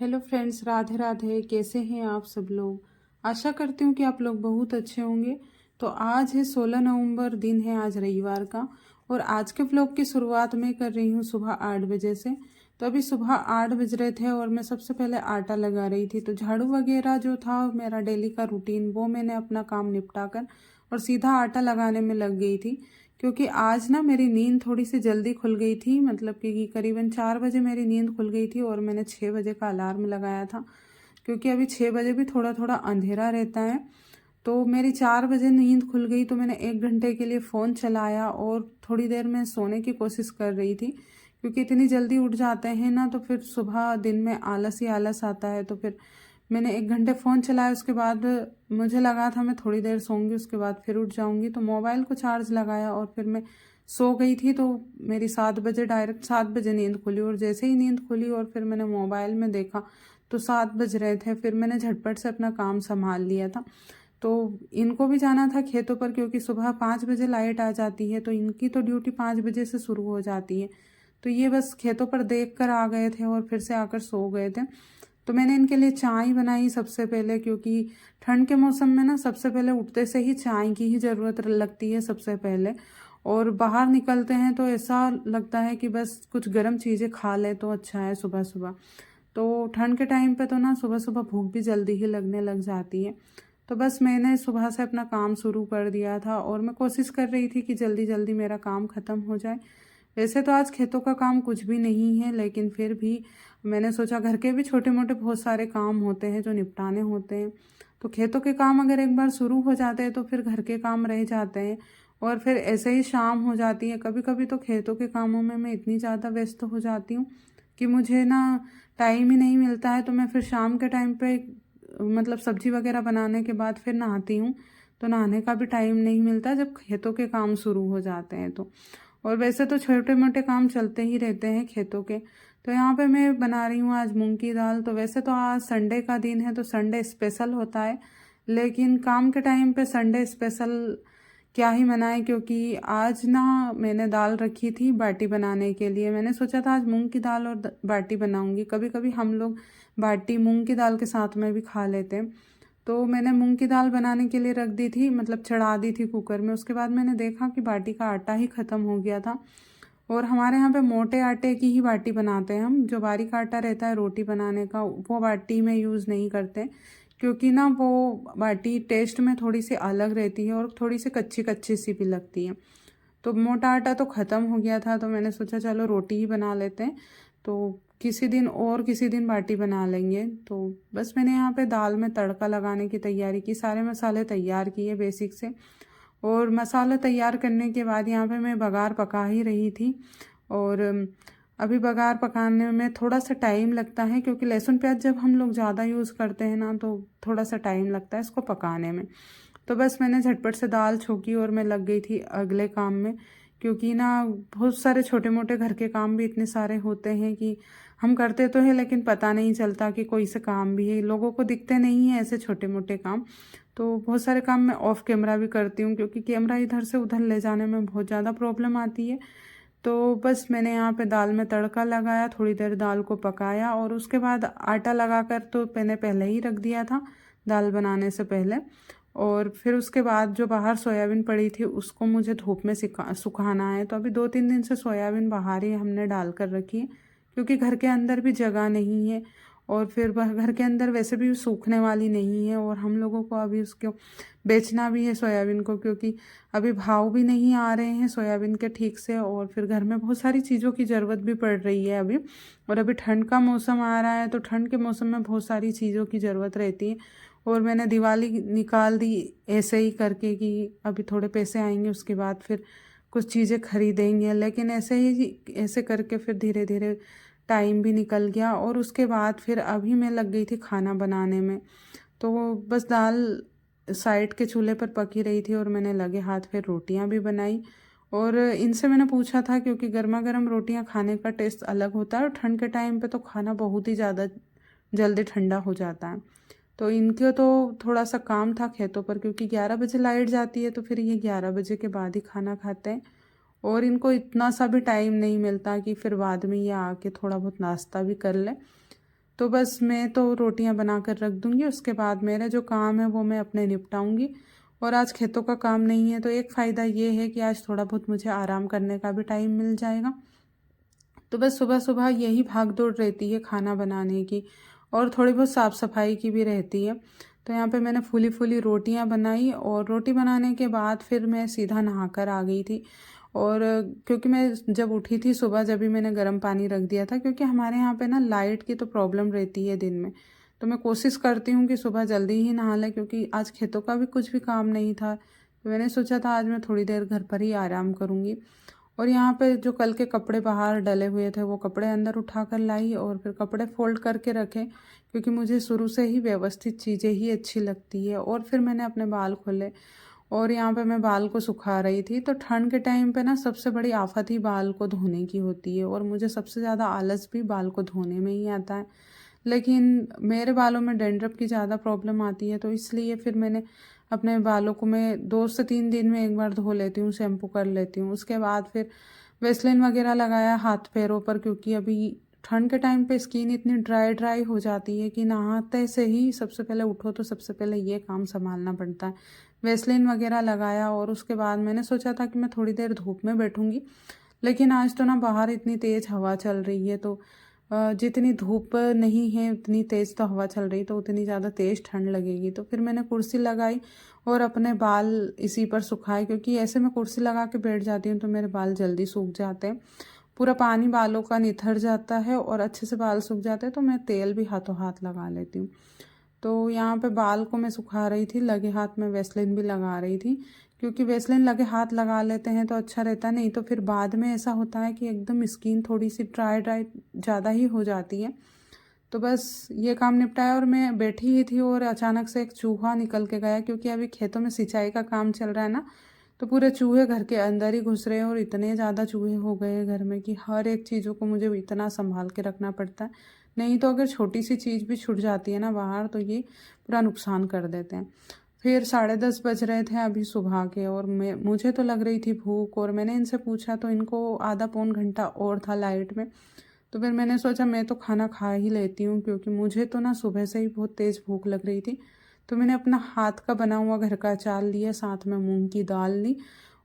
Hello friends, Radhe Radhe. कैसे हैं आप सब लोग? आशा करती हूँ कि आप लोग बहुत अच्छे होंगे। तो आज है 16 नवंबर, दिन है आज रविवार का। और आज के व्लॉग की शुरुआत मैं कर रही हूँ सुबह 8 बजे से। तो अभी सुबह 8 बज रहे थे और मैं सबसे पहले आटा लगा रही थी। तो झाड़ू वगैरह जो था मेरा डेली का रूटीन, वो मैंने अपना काम निपटा कर और सीधा आटा लगाने में लग गई थी। क्योंकि आज ना मेरी नींद थोड़ी सी जल्दी खुल गई थी, मतलब कि करीबन 4 बजे मेरी नींद खुल गई थी और मैंने 6 बजे का अलार्म लगाया था। क्योंकि अभी 6 बजे भी थोड़ा थोड़ा अंधेरा रहता है। तो मेरी 4 बजे नींद खुल गई तो मैंने 1 घंटे के लिए फ़ोन चलाया और थोड़ी देर में सोने की कोशिश कर रही थी। क्योंकि इतनी जल्दी उठ जाते हैं ना, तो फिर सुबह दिन में आलस ही आलस आता है। तो फिर मैंने 1 घंटे फ़ोन चलाया। उसके बाद मुझे लगा था मैं थोड़ी देर सोऊंगी, उसके बाद फिर उठ जाऊंगी। तो मोबाइल को चार्ज लगाया और फिर मैं सो गई थी। तो मेरी 7 बजे, डायरेक्ट 7 बजे नींद खुली। और जैसे ही नींद खुली और फिर मैंने मोबाइल में देखा तो 7 बज रहे थे। फिर मैंने झटपट से अपना काम संभाल लिया था। तो इनको भी जाना था खेतों पर, क्योंकि सुबह 5 बजे लाइट आ जाती है। तो इनकी तो ड्यूटी 5 बजे से शुरू हो जाती है। तो ये बस खेतों पर देख कर आ गए थे और फिर से आकर सो गए थे। तो मैंने इनके लिए चाय बनाई सबसे पहले, क्योंकि ठंड के मौसम में ना सबसे पहले उठते से ही चाय की ही ज़रूरत लगती है सबसे पहले। और बाहर निकलते हैं तो ऐसा लगता है कि बस कुछ गर्म चीज़ें खा लें तो अच्छा है सुबह सुबह। तो ठंड के टाइम पे तो ना सुबह सुबह भूख भी जल्दी ही लगने लग जाती है। तो बस मैंने सुबह से अपना काम शुरू कर दिया था और मैं कोशिश कर रही थी कि जल्दी जल्दी मेरा काम ख़त्म हो जाए। वैसे तो आज खेतों का काम कुछ भी नहीं है, लेकिन फिर भी मैंने सोचा घर के भी छोटे मोटे बहुत सारे काम होते हैं जो निपटाने होते हैं। तो खेतों के काम अगर एक बार शुरू हो जाते हैं तो फिर घर के काम रह जाते हैं और फिर ऐसे ही शाम हो जाती है। कभी कभी तो खेतों के कामों में मैं इतनी ज़्यादा व्यस्त हो जाती हूँ कि मुझे ना टाइम ही नहीं मिलता है। तो मैं फिर शाम के टाइम पे मतलब सब्जी वगैरह बनाने के बाद फिर नहाती हूँ। तो नहाने का भी टाइम नहीं मिलता जब खेतों के काम शुरू हो जाते हैं तो। और वैसे तो छोटे मोटे काम चलते ही रहते हैं खेतों के। तो यहाँ पे मैं बना रही हूँ आज मूंग की दाल। तो वैसे तो आज संडे का दिन है तो संडे स्पेशल होता है, लेकिन काम के टाइम पे संडे स्पेशल क्या ही मनाए। क्योंकि आज ना मैंने दाल रखी थी बाटी बनाने के लिए। मैंने सोचा था आज मूंग की दाल और बाटी बनाऊंगी। कभी कभी हम लोग बाटी मूंग की दाल के साथ में भी खा लेते हैं। तो मैंने मूंग की दाल बनाने के लिए रख दी थी, मतलब चढ़ा दी थी कुकर में। उसके बाद मैंने देखा कि बाटी का आटा ही ख़त्म हो गया था। और हमारे यहाँ पे मोटे आटे की ही बाटी बनाते हैं हम। जो बारीक आटा रहता है रोटी बनाने का, वो बाटी में यूज़ नहीं करते। क्योंकि ना वो बाटी टेस्ट में थोड़ी सी अलग रहती है और थोड़ी सी कच्ची कच्ची सी भी लगती है। तो मोटा आटा तो ख़त्म हो गया था तो मैंने सोचा चलो रोटी ही बना लेते हैं। तो किसी दिन और किसी दिन बाटी बना लेंगे। तो बस मैंने यहाँ पे दाल में तड़का लगाने की तैयारी की, सारे मसाले तैयार किए बेसिक से। और मसाला तैयार करने के बाद यहाँ पे मैं बघार पका ही रही थी। और अभी बघार पकाने में थोड़ा सा टाइम लगता है, क्योंकि लहसुन प्याज जब हम लोग ज़्यादा यूज़ करते हैं ना तो थोड़ा सा टाइम लगता है इसको पकाने में। तो बस मैंने झटपट से दाल छोंकी और मैं लग गई थी अगले काम में। क्योंकि ना बहुत सारे छोटे मोटे घर के काम भी इतने सारे होते हैं कि हम करते तो हैं लेकिन पता नहीं चलता कि कोई से काम भी है, लोगों को दिखते नहीं है ऐसे छोटे मोटे काम। तो बहुत सारे काम मैं ऑफ कैमरा भी करती हूँ, क्योंकि कैमरा इधर से उधर ले जाने में बहुत ज़्यादा प्रॉब्लम आती है। तो बस मैंने यहाँ पे दाल में तड़का लगाया, थोड़ी देर दाल को पकाया और उसके बाद आटा लगाकर तो मैंने पहले ही रख दिया था दाल बनाने से पहले। और फिर उसके बाद जो बाहर सोयाबीन पड़ी थी उसको मुझे धूप में सुखाना है। तो अभी 2-3 दिन से सोयाबीन बाहर ही हमने डाल कर रखी है, क्योंकि घर के अंदर भी जगह नहीं है। और फिर घर के अंदर वैसे भी सूखने वाली नहीं है और हम लोगों को अभी उसको बेचना भी है सोयाबीन को, क्योंकि अभी भाव भी नहीं आ रहे हैं सोयाबीन के ठीक से। और फिर घर में बहुत सारी चीज़ों की ज़रूरत भी पड़ रही है अभी। और अभी ठंड का मौसम आ रहा है तो ठंड के मौसम में बहुत सारी चीज़ों की ज़रूरत रहती है। और मैंने दिवाली निकाल दी ऐसे ही करके कि अभी थोड़े पैसे आएंगे उसके बाद फिर कुछ चीज़ें खरीदेंगे। लेकिन ऐसे करके फिर धीरे धीरे टाइम भी निकल गया और उसके बाद फिर अभी मैं लग गई थी खाना बनाने में। तो बस दाल साइड के चूल्हे पर पकी रही थी और मैंने लगे हाथ फिर रोटियां भी बनाई। और इनसे मैंने पूछा था, क्योंकि गर्मा गर्म रोटियां खाने का टेस्ट अलग होता है और ठंड के टाइम पे तो खाना बहुत ही ज़्यादा जल्दी ठंडा हो जाता है। तो इनके तो थोड़ा सा काम था खेतों पर, क्योंकि 11 बजे लाइट जाती है तो फिर ये 11 बजे के बाद ही खाना खाते हैं। और इनको इतना सा भी टाइम नहीं मिलता कि फिर बाद में ये आके थोड़ा बहुत नाश्ता भी कर ले। तो बस मैं तो रोटियां बना कर रख दूंगी, उसके बाद मेरा जो काम है वो मैं अपने निपटाऊंगी। और आज खेतों का काम नहीं है, तो एक फ़ायदा ये है कि आज थोड़ा बहुत मुझे आराम करने का भी टाइम मिल जाएगा। तो बस सुबह सुबह यही भाग दौड़ रहती है खाना बनाने की, और थोड़ी बहुत साफ़ सफाई की भी रहती है। तो यहाँ पे मैंने फूली फूली रोटियाँ बनाई, और रोटी बनाने के बाद फिर मैं सीधा नहा कर आ गई थी। और क्योंकि मैं जब उठी थी सुबह, जब भी मैंने गर्म पानी रख दिया था, क्योंकि हमारे यहाँ पे ना लाइट की तो प्रॉब्लम रहती है दिन में। तो मैं कोशिश करती हूँ कि सुबह जल्दी ही नहा लें, क्योंकि आज खेतों का भी कुछ भी काम नहीं था। तो मैंने सोचा था आज मैं थोड़ी देर घर पर ही आराम करूँगी। और यहाँ पे जो कल के कपड़े बाहर डले हुए थे वो कपड़े अंदर उठा कर लाई, और फिर कपड़े फोल्ड करके रखे, क्योंकि मुझे शुरू से ही व्यवस्थित चीज़ें ही अच्छी लगती है। और फिर मैंने अपने बाल खोले, और यहाँ पे मैं बाल को सुखा रही थी। तो ठंड के टाइम पे ना सबसे बड़ी आफत ही बाल को धोने की होती है, और मुझे सबसे ज़्यादा आलस भी बाल को धोने में ही आता है। लेकिन मेरे बालों में डैंड्रफ की ज़्यादा प्रॉब्लम आती है, तो इसलिए फिर मैंने अपने बालों को मैं 2 से 3 दिन में एक बार धो लेती हूँ, शैम्पू कर लेती हूँ। उसके बाद फिर वेस्लिन वगैरह लगाया हाथ पैरों पर, क्योंकि अभी ठंड के टाइम पे स्किन इतनी ड्राई ड्राई हो जाती है कि नहाते से ही सबसे पहले उठो तो सबसे पहले ये काम संभालना पड़ता है। वेस्लिन वगैरह लगाया, और उसके बाद मैंने सोचा था कि मैं थोड़ी देर धूप में बैठूंगी, लेकिन आज तो ना बाहर इतनी तेज़ हवा चल रही है, तो जितनी धूप नहीं है उतनी तेज़ तो हवा चल रही, तो उतनी ज़्यादा तेज़ ठंड लगेगी। तो फिर मैंने कुर्सी लगाई और अपने बाल इसी पर सुखाए, क्योंकि ऐसे मैं कुर्सी लगा के बैठ जाती हूँ तो मेरे बाल जल्दी सूख जाते हैं। पूरा पानी बालों का निथर जाता है और अच्छे से बाल सूख जाते हैं, तो मैं तेल भी हाथों हाथ लगा लेती हूँ। तो यहाँ पे बाल को मैं सुखा रही थी, लगे हाथ में वेस्लिन भी लगा रही थी, क्योंकि वेस्लिन लगे हाथ लगा लेते हैं तो अच्छा रहता, नहीं तो फिर बाद में ऐसा होता है कि एकदम स्किन थोड़ी सी ड्राई ड्राई ज़्यादा ही हो जाती है। तो बस ये काम निपटाया, और मैं बैठी ही थी और अचानक से एक चूहा निकल के गया, क्योंकि अभी खेतों में सिंचाई का काम चल रहा है ना, तो पूरे चूहे घर के अंदर ही घुस रहे हैं, और इतने ज़्यादा चूहे हो गए हैं घर में कि हर एक चीज़ों को मुझे इतना संभाल के रखना पड़ता है। नहीं तो अगर छोटी सी चीज़ भी छूट जाती है ना बाहर, तो ये पूरा नुकसान कर देते हैं। फिर 10:30 बज रहे थे अभी सुबह के, और मुझे तो लग रही थी भूख, और मैंने इनसे पूछा तो इनको आधा पौन घंटा और था लाइट में। तो फिर मैंने सोचा मैं तो खाना खा ही लेती हूँ, क्योंकि मुझे तो ना सुबह से ही बहुत तेज़ भूख लग रही थी। तो मैंने अपना हाथ का बना हुआ घर का अचार लिया, साथ में मूंग की दाल ली,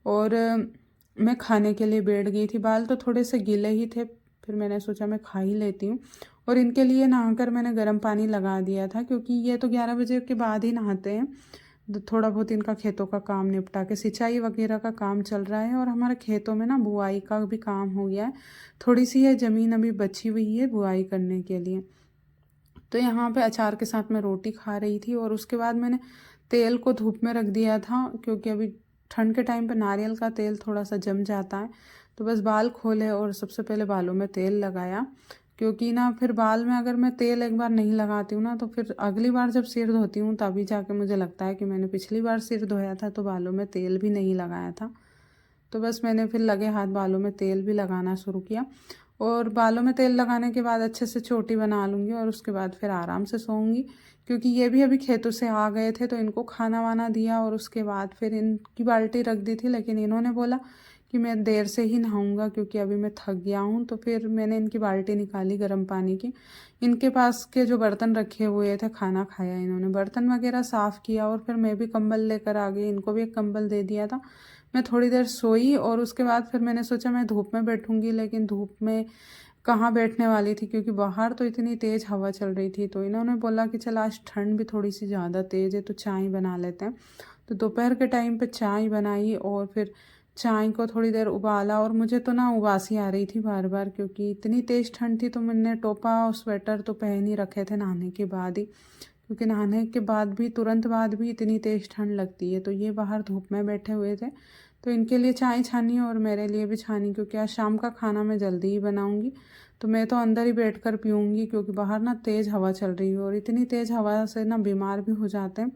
और मैं खाने के लिए बैठ गई थी। बाल तो थोड़े से गीले ही थे, फिर मैंने सोचा मैं खा ही लेती हूँ। और इनके लिए नहाकर मैंने गर्म पानी लगा दिया था, क्योंकि ये तो 11 बजे के बाद ही नहाते हैं। तो थोड़ा बहुत इनका खेतों का काम निपटा के, सिंचाई वगैरह का काम चल रहा है, और हमारे खेतों में ना बुआई का भी काम हो गया है। थोड़ी सी ये ज़मीन अभी बची हुई है बुआई करने के लिए। तो यहाँ पे अचार के साथ मैं रोटी खा रही थी, और उसके बाद मैंने तेल को धूप में रख दिया था, क्योंकि अभी ठंड के टाइम पे नारियल का तेल थोड़ा सा जम जाता है। तो बस बाल खोले और सबसे पहले बालों में तेल लगाया, क्योंकि ना फिर बाल में अगर मैं तेल एक बार नहीं लगाती हूँ ना, तो फिर अगली बार जब सिर धोती हूँ तभी जाके मुझे लगता है कि मैंने पिछली बार सिर धोया था तो बालों में तेल भी नहीं लगाया था। तो बस मैंने फिर लगे हाथ बालों में तेल भी लगाना शुरू किया, और बालों में तेल लगाने के बाद अच्छे से चोटी बना लूँगी, और उसके बाद फिर आराम से सोऊंगी। क्योंकि ये भी अभी खेतों से आ गए थे, तो इनको खाना वाना दिया, और उसके बाद फिर इनकी बाल्टी रख दी थी, लेकिन इन्होंने बोला कि मैं देर से ही नहाऊंगा क्योंकि अभी मैं थक गया हूँ। तो फिर मैंने इनकी बाल्टी निकाली गर्म पानी की, इनके पास के जो बर्तन रखे हुए थे, खाना खाया इन्होंने, बर्तन वगैरह साफ़ किया, और फिर मैं भी कंबल लेकर आ गई, इनको भी एक कंबल दे दिया था। मैं थोड़ी देर सोई, और उसके बाद फिर मैंने सोचा मैं धूप में बैठूंगी, लेकिन धूप में कहाँ बैठने वाली थी, क्योंकि बाहर तो इतनी तेज़ हवा चल रही थी। तो इन्होंने बोला कि चल आज ठंड भी थोड़ी सी ज़्यादा तेज़ है तो चाय बना लेते हैं। तो दोपहर के टाइम पे चाय बनाई, और फिर चाय को थोड़ी देर उबाला, और मुझे तो ना उबासी आ रही थी बार बार, क्योंकि इतनी तेज़ ठंड थी। तो मैंने टोपा और स्वेटर तो पहन ही रखे थे नहाने के बाद ही, क्योंकि नहाने के बाद भी तुरंत बाद भी इतनी तेज़ ठंड लगती है। तो ये बाहर धूप में बैठे हुए थे, तो इनके लिए चाय छानी और मेरे लिए भी छानी, क्योंकि आज शाम का खाना मैं जल्दी ही बनाऊंगी। तो मैं तो अंदर ही बैठकर पीऊँगी, क्योंकि बाहर ना तेज़ हवा चल रही है, और इतनी तेज़ हवा से ना बीमार भी हो जाते हैं।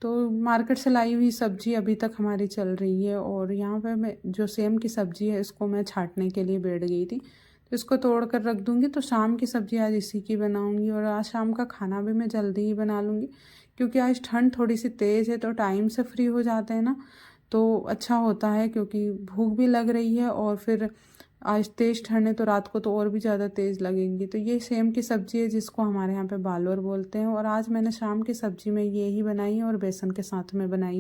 तो मार्केट से लाई हुई सब्ज़ी अभी तक हमारी चल रही है, और यहाँ पे मैं जो सेम की सब्ज़ी है इसको मैं छाँटने के लिए बैठ गई थी। तो इसको तोड़ कर रख दूँगी, तो शाम की सब्ज़ी आज इसी की बनाऊँगी, और आज शाम का खाना भी मैं जल्दी ही बना लूँगी, क्योंकि आज ठंड थोड़ी सी तेज़ है, तो टाइम से फ्री हो जाते हैं ना, तो अच्छा होता है, क्योंकि भूख भी लग रही है, और फिर आज तेज़ ठंड है तो रात को तो और भी ज़्यादा तेज़ लगेंगी। तो ये सेम की सब्ज़ी है जिसको हमारे यहाँ पे बालोर बोलते हैं। और आज मैंने शाम की सब्ज़ी में ये ही बनाई है और बेसन के साथ में बनाई।